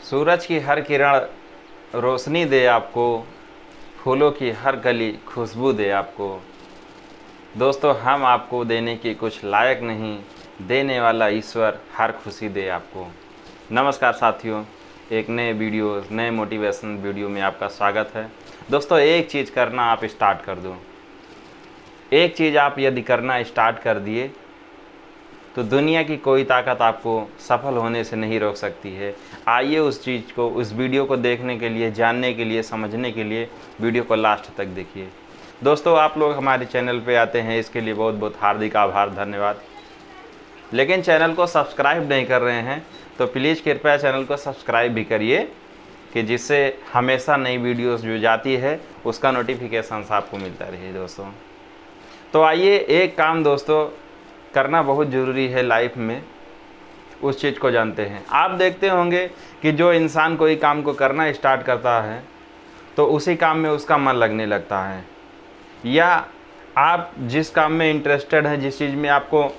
सूरज की हर किरण रोशनी दे आपको, फूलों की हर कली खुशबू दे आपको। दोस्तों, हम आपको देने की कुछ लायक नहीं, देने वाला ईश्वर हर खुशी दे आपको। नमस्कार साथियों, एक नए वीडियो, नए मोटिवेशन वीडियो में आपका स्वागत है। दोस्तों, एक चीज़ करना आप स्टार्ट कर दो। एक चीज़ आप यदि करना स्टार्ट कर दिए तो दुनिया की कोई ताकत आपको सफल होने से नहीं रोक सकती है। आइए उस चीज़ को, उस वीडियो को देखने के लिए, जानने के लिए, समझने के लिए वीडियो को लास्ट तक देखिए। दोस्तों, आप लोग हमारे चैनल पे आते हैं, इसके लिए बहुत बहुत हार्दिक आभार, धन्यवाद। लेकिन चैनल को सब्सक्राइब नहीं कर रहे हैं तो प्लीज़ कृपया चैनल को सब्सक्राइब भी करिए, कि जिससे हमेशा नई वीडियोस जो जाती है उसका नोटिफिकेशन आपको मिलता रहे। दोस्तों, तो आइए एक काम दोस्तों करना बहुत ज़रूरी है लाइफ में, उस चीज़ को जानते हैं। आप देखते होंगे कि जो इंसान कोई काम को करना स्टार्ट करता है तो उसी काम में उसका मन लगने लगता है, या आप जिस काम में इंटरेस्टेड हैं, जिस चीज़ में आपको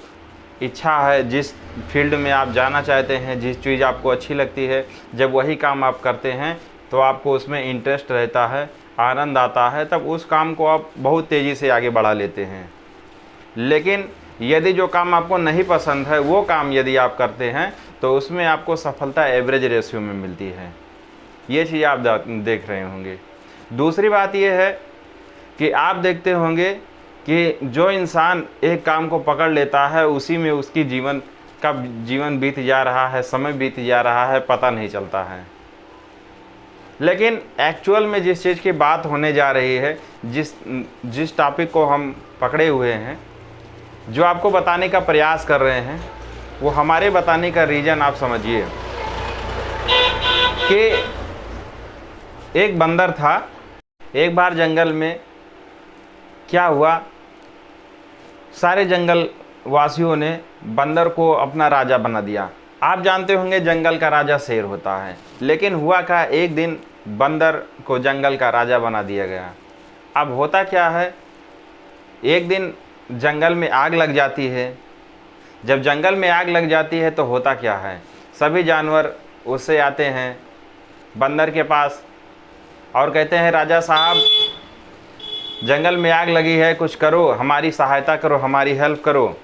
इच्छा है, जिस फील्ड में आप जाना चाहते हैं, जिस चीज़ आपको अच्छी लगती है, जब वही काम आप करते हैं तो आपको उसमें इंटरेस्ट रहता है, आनंद आता है, तब उस काम को आप बहुत तेज़ी से आगे बढ़ा लेते हैं। लेकिन यदि जो काम आपको नहीं पसंद है वो काम यदि आप करते हैं तो उसमें आपको सफलता एवरेज रेशियो में मिलती है। ये चीज़ आप देख रहे होंगे। दूसरी बात ये है कि आप देखते होंगे कि जो इंसान एक काम को पकड़ लेता है उसी में उसकी जीवन बीत जा रहा है, समय बीत जा रहा है, पता नहीं चलता है। लेकिन एक्चुअल में जिस चीज़ की बात होने जा रही है, जिस टॉपिक को हम पकड़े हुए हैं, जो आपको बताने का प्रयास कर रहे हैं, वो हमारे बताने का रीज़न आप समझिए कि एक बंदर था। एक बार जंगल में क्या हुआ, सारे जंगल वासियों ने बंदर को अपना राजा बना दिया। आप जानते होंगे जंगल का राजा शेर होता है, लेकिन हुआ क्या, एक दिन बंदर को जंगल का राजा बना दिया गया। अब होता क्या है, एक दिन जंगल में आग लग जाती है। जब जंगल में आग लग जाती है तो होता क्या है, सभी जानवर उससे आते हैं बंदर के पास और कहते हैं, राजा साहब जंगल में आग लगी है, कुछ करो, हमारी सहायता करो, हमारी हेल्प करो।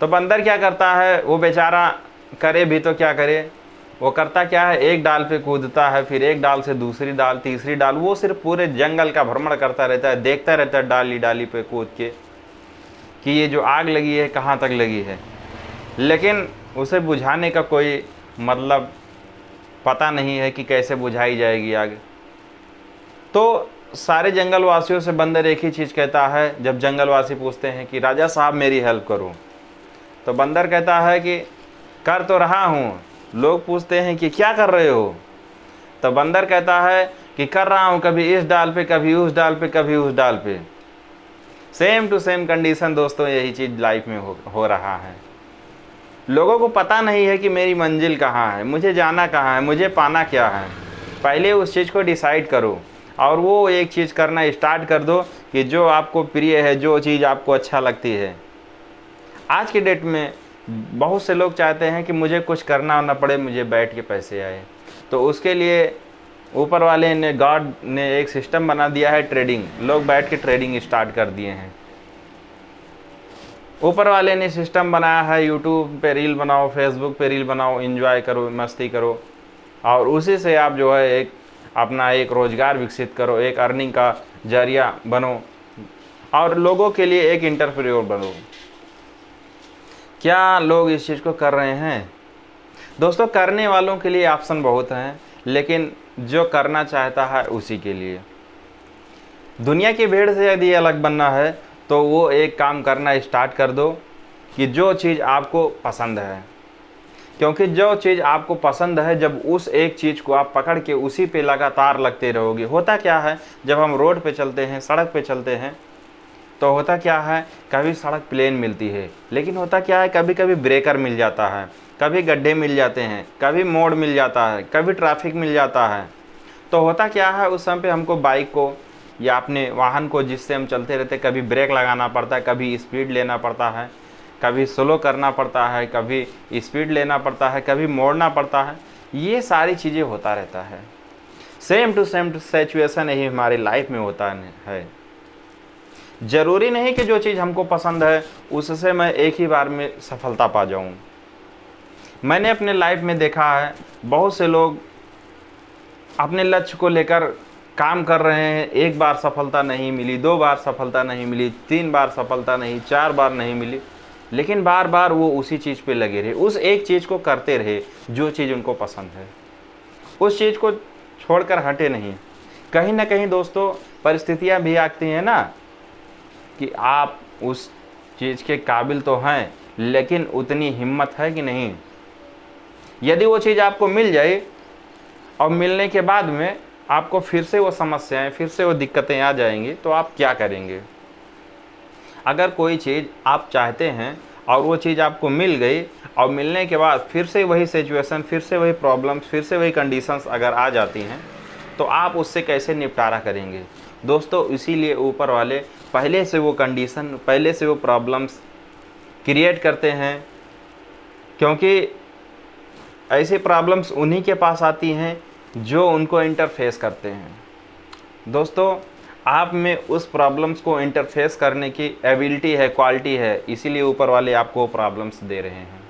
तो बंदर क्या करता है, वो बेचारा करे भी तो क्या करे, वो करता क्या है, एक डाल पे कूदता है, फिर एक डाल से दूसरी डाल, तीसरी डाल, वो सिर्फ पूरे जंगल का भ्रमण करता रहता है, देखता रहता है डाली डाली पे कूद के कि ये जो आग लगी है कहाँ तक लगी है। लेकिन उसे बुझाने का कोई मतलब पता नहीं है कि कैसे बुझाई जाएगी आग। तो सारे जंगलवासियों से बंदर एक ही चीज़ कहता है, जब जंगलवासी पूछते हैं कि राजा साहब मेरी हेल्प करो, तो बंदर कहता है कि कर तो रहा हूँ। लोग पूछते हैं कि क्या कर रहे हो, तो बंदर कहता है कि कर रहा हूँ, कभी इस डाल पे, कभी उस डाल पे, कभी उस डाल पे। सेम टू सेम कंडीशन दोस्तों, यही चीज़ लाइफ में हो रहा है। लोगों को पता नहीं है कि मेरी मंजिल कहाँ है, मुझे जाना कहाँ है, मुझे पाना क्या है। पहले उस चीज़ को डिसाइड करो और वो एक चीज़ करना स्टार्ट कर दो कि जो आपको प्रिय है, जो चीज़ आपको अच्छा लगती है। आज की डेट में बहुत से लोग चाहते हैं कि मुझे कुछ करना ना पड़े, मुझे बैठ के पैसे आए। तो उसके लिए ऊपर वाले ने, गॉड ने एक सिस्टम बना दिया है, ट्रेडिंग। लोग बैठ के ट्रेडिंग स्टार्ट कर दिए हैं। ऊपर वाले ने सिस्टम बनाया है, यूट्यूब पे रील बनाओ, फेसबुक पे रील बनाओ, एंजॉय करो, मस्ती करो, और उसी से आप जो है अपना एक रोज़गार विकसित करो, एक अर्निंग का जरिया बनो और लोगों के लिए एक एंटरप्रेन्योर बनो। क्या लोग इस चीज़ को कर रहे हैं? दोस्तों, करने वालों के लिए ऑप्शन बहुत हैं, लेकिन जो करना चाहता है उसी के लिए। दुनिया की भीड़ से यदि अलग बनना है तो वो एक काम करना स्टार्ट कर दो कि जो चीज़ आपको पसंद है। क्योंकि जो चीज़ आपको पसंद है, जब उस एक चीज़ को आप पकड़ के उसी पे लगातार लगते रहोगे, होता क्या है, जब हम रोड पे चलते हैं, सड़क पे चलते हैं, तो होता क्या है, कभी सड़क प्लेन मिलती है, लेकिन होता क्या है, कभी कभी ब्रेकर मिल जाता है, कभी गड्ढे मिल जाते हैं, कभी मोड़ मिल जाता है, कभी ट्रैफिक मिल जाता है। तो होता क्या है, उस समय पे हमको बाइक को या अपने वाहन को जिससे हम चलते रहते, कभी ब्रेक लगाना पड़ता है, कभी स्पीड लेना पड़ता है, कभी स्लो करना पड़ता है, कभी स्पीड लेना पड़ता है, कभी मोड़ना पड़ता है। ये सारी चीज़ें होता रहता है। सेम टू सिचुएशन यही हमारी लाइफ में होता है। ज़रूरी नहीं कि जो चीज़ हमको पसंद है उससे मैं एक ही बार में सफलता पा जाऊं। मैंने अपने लाइफ में देखा है, बहुत से लोग अपने लक्ष्य को लेकर काम कर रहे हैं, एक बार सफलता नहीं मिली, 2 बार सफलता नहीं मिली, 3 बार सफलता नहीं, 4 बार नहीं मिली, लेकिन बार बार वो उसी चीज़ पे लगे रहे, उस एक चीज़ को करते रहे जो चीज़ उनको पसंद है, उस चीज़ को छोड़कर हटे नहीं। कहीं ना कहीं दोस्तों परिस्थितियाँ भी आती हैं ना कि आप उस चीज़ के काबिल तो हैं, लेकिन उतनी हिम्मत है कि नहीं। यदि वो चीज़ आपको मिल जाए और मिलने के बाद में आपको फिर से वो समस्याएं, फिर से वो दिक्कतें आ जाएंगी, तो आप क्या करेंगे। अगर कोई चीज़ आप चाहते हैं और वो चीज़ आपको मिल गई और मिलने के बाद फिर से वही सिचुएशन, फिर से वही प्रॉब्लम्स, फिर से वही कंडीशंस अगर आ जाती हैं, तो आप उससे कैसे निपटारा करेंगे। दोस्तों इसीलिए ऊपर वाले पहले से वो कंडीशन, पहले से वो प्रॉब्लम्स क्रिएट करते हैं, क्योंकि ऐसी प्रॉब्लम्स उन्हीं के पास आती हैं जो उनको इंटरफेस करते हैं। दोस्तों आप में उस प्रॉब्लम्स को इंटरफेस करने की एबिलिटी है, क्वालिटी है, इसीलिए ऊपर वाले आपको प्रॉब्लम्स दे रहे हैं।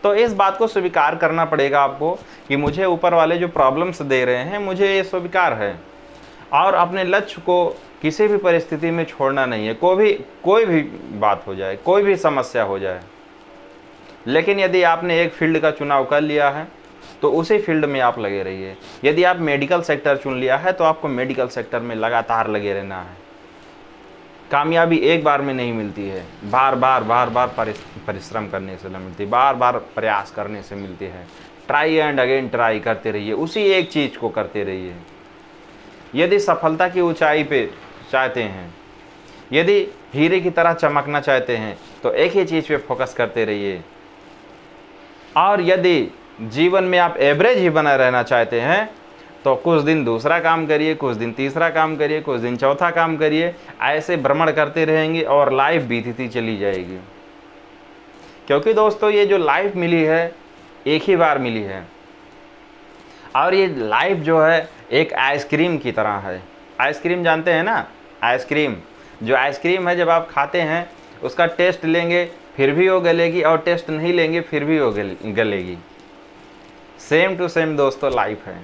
तो इस बात को स्वीकार करना पड़ेगा आपको कि मुझे ऊपर वाले जो प्रॉब्लम्स दे रहे हैं मुझे ये स्वीकार है, और अपने लक्ष्य को किसी भी परिस्थिति में छोड़ना नहीं है। कोई भी बात हो जाए, कोई भी समस्या हो जाए, लेकिन यदि आपने एक फील्ड का चुनाव कर लिया है तो उसी फील्ड में आप लगे रहिए। यदि आप मेडिकल सेक्टर चुन लिया है तो आपको मेडिकल सेक्टर में लगातार लगे रहना है। कामयाबी एक बार में नहीं मिलती है, बार बार परिश्रम करने से मिलती है, बार बार प्रयास करने से मिलती है। ट्राई एंड अगेन ट्राई करते रहिए, उसी एक चीज़ को करते रहिए। यदि सफलता की ऊंचाई पे चाहते हैं, यदि हीरे की तरह चमकना चाहते हैं, तो एक ही चीज़ पे फोकस करते रहिए। और यदि जीवन में आप एवरेज ही बना रहना चाहते हैं तो कुछ दिन दूसरा काम करिए, कुछ दिन तीसरा काम करिए, कुछ दिन चौथा काम करिए, ऐसे भ्रमण करते रहेंगे और लाइफ बीतती चली जाएगी। क्योंकि दोस्तों ये जो लाइफ मिली है एक ही बार मिली है, और ये लाइफ जो है एक आइसक्रीम की तरह है। आइसक्रीम जानते हैं ना, आइसक्रीम, जो आइसक्रीम है जब आप खाते हैं उसका टेस्ट लेंगे फिर भी वो गलेगी, और टेस्ट नहीं लेंगे फिर भी वो गलेगी। सेम टू सेम दोस्तों लाइफ है।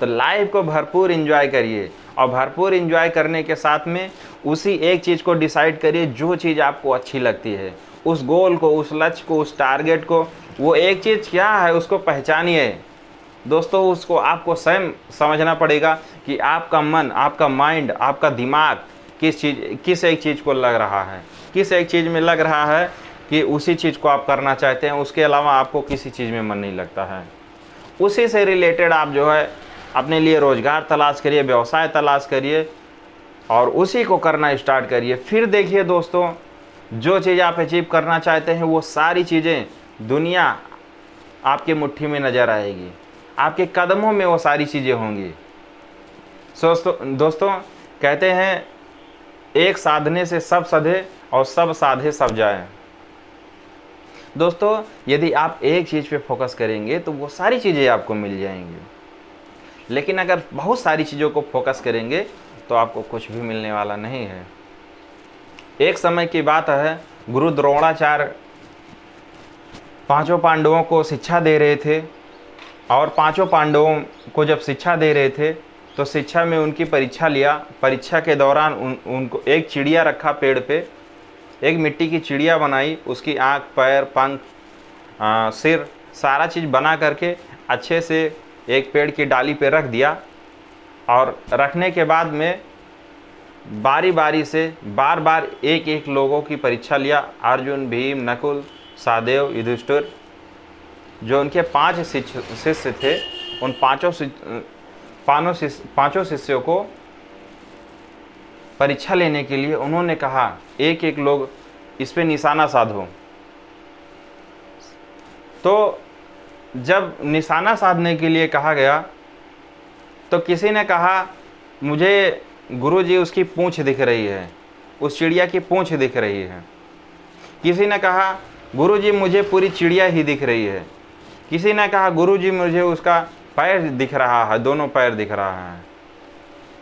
तो लाइफ को भरपूर एंजॉय करिए, और भरपूर एंजॉय करने के साथ में उसी एक चीज़ को डिसाइड करिए जो चीज़ आपको अच्छी लगती है। उस गोल को, उस लक्ष्य को, उस टारगेट को, वो एक चीज़ क्या है उसको पहचानिए। दोस्तों उसको आपको स्वयं समझना पड़ेगा कि आपका मन, आपका माइंड, आपका दिमाग किस एक चीज़ को लग रहा है, किस एक चीज़ में लग रहा है कि उसी चीज़ को आप करना चाहते हैं। उसके अलावा आपको किसी चीज़ में मन नहीं लगता है। उसी से रिलेटेड आप जो है अपने लिए रोज़गार तलाश करिए, व्यवसाय तलाश करिए, और उसी को करना स्टार्ट करिए। फिर देखिए दोस्तों जो चीज़ आप अचीव करना चाहते हैं वो सारी चीज़ें, दुनिया आपके मुट्ठी में नज़र आएगी, आपके कदमों में वो सारी चीज़ें होंगी। दोस्तों कहते हैं एक साधने से सब सधे और सब साधे सब जाए। दोस्तों यदि आप एक चीज़ पे फोकस करेंगे तो वो सारी चीज़ें आपको मिल जाएंगी, लेकिन अगर बहुत सारी चीज़ों को फोकस करेंगे तो आपको कुछ भी मिलने वाला नहीं है। एक समय की बात है, गुरु द्रोणाचार्य 5 पांडवों को शिक्षा दे रहे थे, और 5 पांडवों को जब शिक्षा दे रहे थे तो शिक्षा में उनकी परीक्षा लिया। परीक्षा के दौरान उनको एक चिड़िया रखा पेड़ पे, एक मिट्टी की चिड़िया बनाई, उसकी आँख, पैर, पंख, सिर सारा चीज़ बना करके अच्छे से एक पेड़ की डाली पे रख दिया, और रखने के बाद में बारी बारी से बार बार एक एक लोगों की परीक्षा लिया। अर्जुन, भीम, नकुल, सहदेव, युधिष्ठिर, जो उनके 5 शिष्य थे, उन पांचों शिष्यों को परीक्षा लेने के लिए उन्होंने कहा एक एक लोग इस पे निशाना साधो। तो जब निशाना साधने के लिए कहा गया तो किसी ने कहा मुझे गुरुजी उसकी पूंछ दिख रही है, उस चिड़िया की पूंछ दिख रही है। किसी ने कहा गुरुजी मुझे पूरी चिड़िया ही दिख रही है। किसी ने कहा गुरुजी मुझे उसका पैर दिख रहा है, दोनों पैर दिख रहा है।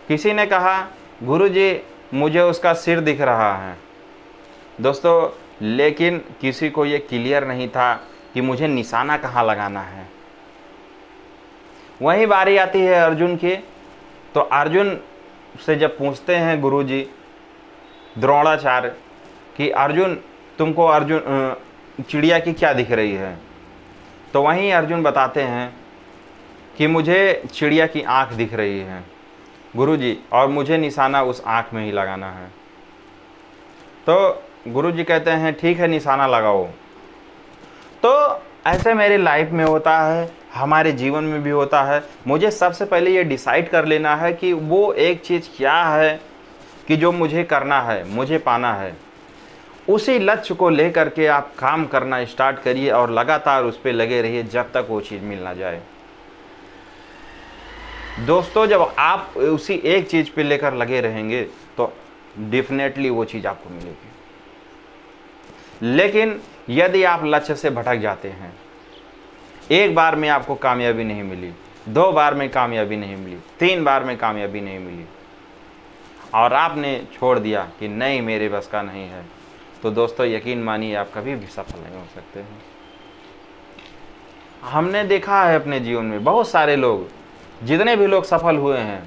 किसी ने कहा गुरुजी मुझे उसका सिर दिख रहा है। दोस्तों, लेकिन किसी को ये क्लियर नहीं था कि मुझे निशाना कहाँ लगाना है। वही बारी आती है अर्जुन की, तो अर्जुन से जब पूछते हैं गुरुजी द्रोणाचार्य कि अर्जुन तुमको चिड़िया की क्या दिख रही है, तो वहीं अर्जुन बताते हैं कि मुझे चिड़िया की आँख दिख रही है गुरुजी, और मुझे निशाना उस आँख में ही लगाना है। तो गुरुजी कहते हैं ठीक है, निशाना लगाओ। तो ऐसे मेरे लाइफ में होता है, हमारे जीवन में भी होता है। मुझे सबसे पहले ये डिसाइड कर लेना है कि वो एक चीज़ क्या है कि जो मुझे करना है, मुझे पाना है। उसी लक्ष्य को लेकर के आप काम करना स्टार्ट करिए और लगातार उस पर लगे रहिए जब तक वो चीज़ मिल ना जाए। दोस्तों, जब आप उसी एक चीज़ पे लेकर लगे रहेंगे तो डेफिनेटली वो चीज़ आपको मिलेगी। लेकिन यदि आप लक्ष्य से भटक जाते हैं, एक बार में आपको कामयाबी नहीं मिली, 2 बार में कामयाबी नहीं मिली, 3 बार में कामयाबी नहीं मिली, और आपने छोड़ दिया कि नहीं मेरे बस का नहीं है, तो दोस्तों यकीन मानिए आप कभी भी सफल नहीं हो सकते हैं। हमने देखा है अपने जीवन में बहुत सारे लोग, जितने भी लोग सफल हुए हैं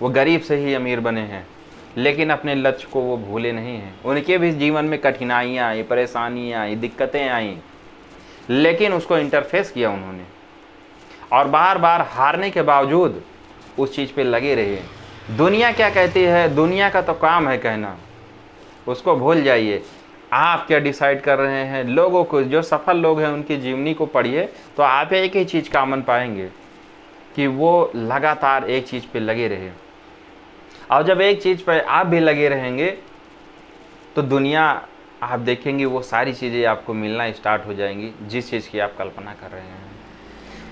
वो गरीब से ही अमीर बने हैं, लेकिन अपने लक्ष्य को वो भूले नहीं हैं। उनके भी जीवन में कठिनाइयाँ आई, परेशानियाँ आई, दिक्कतें आईं, लेकिन उसको इंटरफेस किया उन्होंने, और बार बार हारने के बावजूद उस चीज़ पे लगे रहे। दुनिया क्या कहती है, दुनिया का तो काम है कहना, उसको भूल जाइए। आप क्या डिसाइड कर रहे हैं? लोगों को, जो सफल लोग हैं उनकी जीवनी को पढ़िए तो आप एक ही चीज़ कॉमन पाएंगे कि वो लगातार एक चीज़ पे लगे रहे, और जब एक चीज़ पे आप भी लगे रहेंगे तो दुनिया, आप देखेंगे वो सारी चीज़ें आपको मिलना स्टार्ट हो जाएंगी जिस चीज़ की आप कल्पना कर रहे हैं।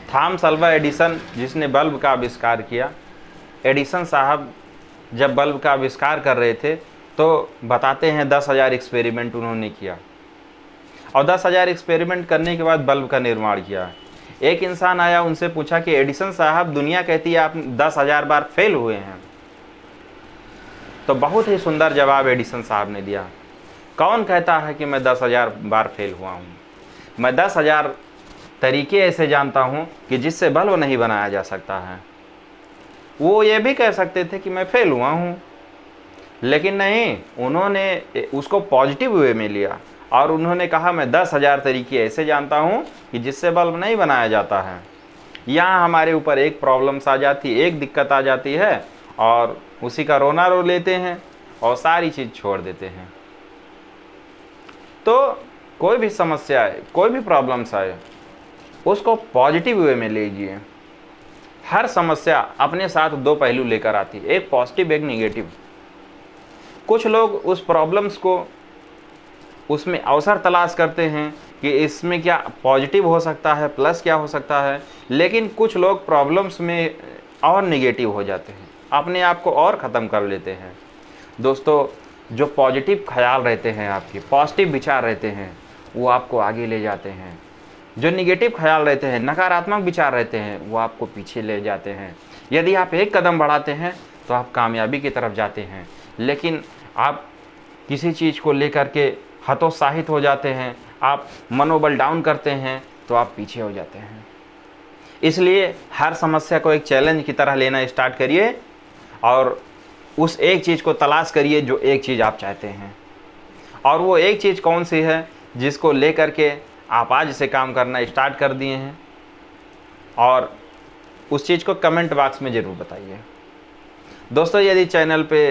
थॉमस अल्वा एडिसन, जिसने बल्ब का आविष्कार किया, एडिसन साहब जब बल्ब का आविष्कार कर रहे थे तो बताते हैं 10,000 एक्सपेरिमेंट उन्होंने किया, और 10,000 एक्सपेरिमेंट करने के बाद बल्ब का निर्माण किया। एक इंसान आया, उनसे पूछा कि एडिसन साहब दुनिया कहती है आप 10,000 बार फेल हुए हैं। तो बहुत ही सुंदर जवाब एडिसन साहब ने दिया, कौन कहता है कि मैं 10,000 बार फेल हुआ हूँ? मैं 10,000 तरीके ऐसे जानता हूँ कि जिससे बल्ब नहीं बनाया जा सकता है। वो ये भी कह सकते थे कि मैं फेल हुआ हूँ, लेकिन नहीं, उन्होंने उसको पॉजिटिव वे में लिया और उन्होंने कहा मैं 10,000 तरीके ऐसे जानता हूँ कि जिससे बल्ब नहीं बनाया जाता है। यहाँ हमारे ऊपर एक प्रॉब्लम्स आ जाती, एक दिक्कत आ जाती है, और उसी का रोना रो लेते हैं और सारी चीज़ छोड़ देते हैं। तो कोई भी समस्या आए, कोई भी प्रॉब्लम्स आए, उसको पॉजिटिव वे में लीजिए। हर समस्या अपने साथ 2 पहलू लेकर आती है, एक पॉजिटिव, एक निगेटिव। कुछ लोग उस प्रॉब्लम्स को, उसमें अवसर तलाश करते हैं कि इसमें क्या पॉजिटिव हो सकता है, प्लस क्या हो सकता है, लेकिन कुछ लोग प्रॉब्लम्स में और निगेटिव हो जाते हैं, अपने आप को और ख़त्म कर लेते हैं। दोस्तों, जो पॉजिटिव ख्याल रहते हैं, आपके पॉजिटिव विचार रहते हैं, वो आपको आगे ले जाते हैं। जो निगेटिव ख्याल रहते हैं, नकारात्मक विचार रहते हैं, वो आपको पीछे ले जाते हैं। यदि आप एक कदम बढ़ाते हैं तो आप कामयाबी की तरफ जाते हैं, लेकिन आप किसी चीज़ को लेकर के हतोत्साहित हो जाते हैं, आप मनोबल डाउन करते हैं, तो आप पीछे हो जाते हैं। इसलिए हर समस्या को एक चैलेंज की तरह लेना स्टार्ट करिए और उस एक चीज़ को तलाश करिए जो एक चीज़ आप चाहते हैं, और वो एक चीज़ कौन सी है जिसको लेकर के आप आज से काम करना स्टार्ट कर दिए हैं, और उस चीज़ को कमेंट बॉक्स में ज़रूर बताइए। दोस्तों, यदि चैनल पे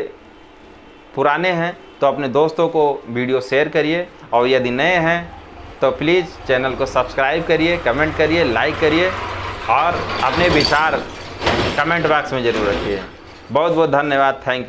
पुराने हैं तो अपने दोस्तों को वीडियो शेयर करिए, और यदि नए हैं तो प्लीज़ चैनल को सब्सक्राइब करिए, कमेंट करिए, लाइक करिए, और अपने विचार कमेंट बॉक्स में ज़रूर रखिए। बहुत बहुत धन्यवाद, थैंक यू।